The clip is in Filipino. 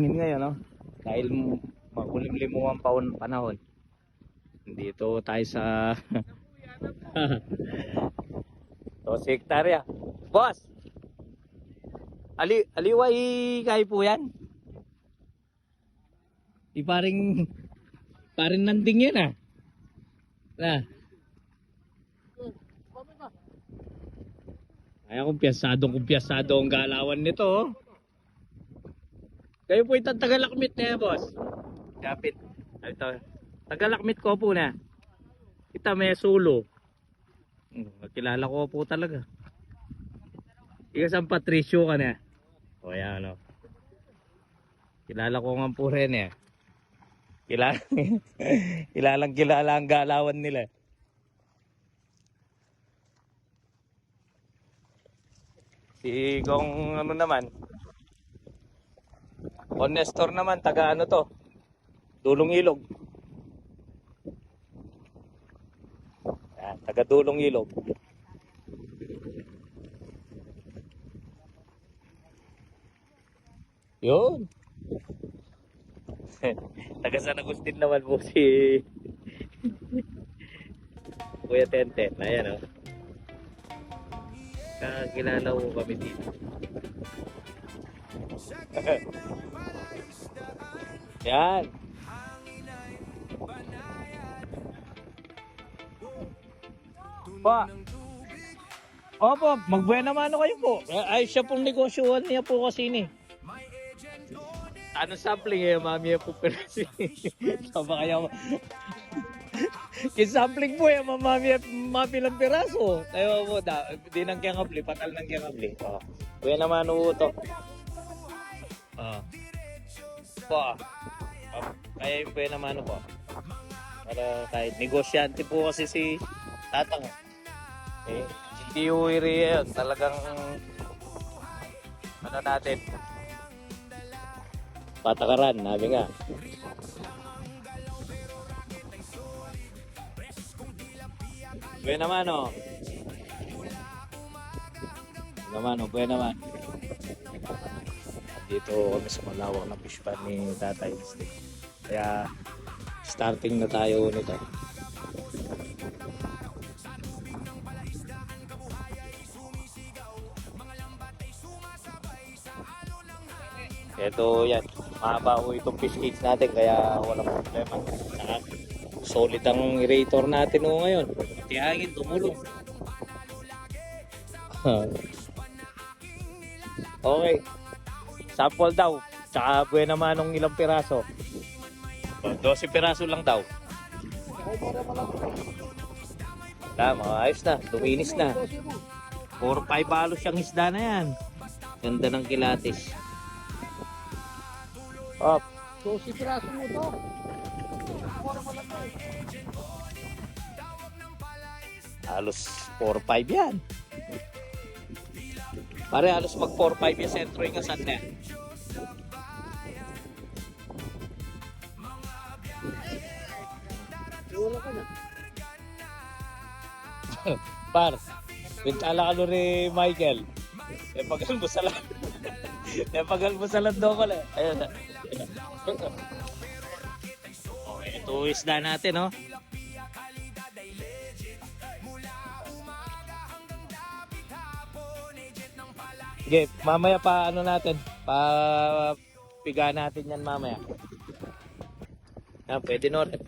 Ngayon, no? Dahil makulimlim ang panahon. Dito tayo sa 12 hektarya. Boss! Aliway kayo po yan? Paring nanding yan ah. Na. Ay, kumpiyasado ang galawan nito oh. Kayo po itang tagalakmit na boss. Kapit. Ito. Tagalakmit ko po na. Kita may sulo. Kilala ko po talaga. Ika San Patricio ka na. O yan ano. Kilala ko nga po rin eh. Kilala ang galawan nila. Si Gong ano naman. Nestor naman, taga ano to? Dulong Ilog. Yan, taga Dulong Ilog. Yun. Taga San Agustin naman po si Kuya Tenten. Ayan o. Kakilala ko kami dito. Yan. Pa. Opo, magbuena mano kayo po. Ay, siya pong negosyohan niya po kasi ni. Ano sampling eh, mami po persi. Sama kaya kisampling po eh, mami lang piraso. Tayo po, di nang kiyangabli, patal nang kiyangabli. Buena mano to. Po. Kaya yung buena mano po. Para kahit negosyante po kasi si Tatang. Eh, hindi uwiri yun. Talagang ano natin. Patakaran, sabi nga. Buena mano. Buena mano. Dito kami sa malawak na fish pond ni Tatay. Kaya starting na tayo nito. Ito yan, mahaba ko itong fish cage natin kaya walang problema. Saka solid ang aerator natin o ngayon. Tiyagin, tumulong. Okay. Sample daw. Tsaka buena manong ilang piraso. 12 piraso lang daw. Tama, ayos na. Luminis na. 4-5 balos yung isda na yan. Ganda ng kilatis. Up. 12 piraso mo to. Halos 4-5 yan. Pare, halos mag 4-5 yung sentro yung asan na. Wala ka na. Par, pintala ka rin Michael. Pagalmusalan. Pagalmusalan daw ko lang. Ayun na. Okay, ito isda natin, no? Okay, mamaya pa ano natin, pa piga natin yan mamaya. Pwede na rin.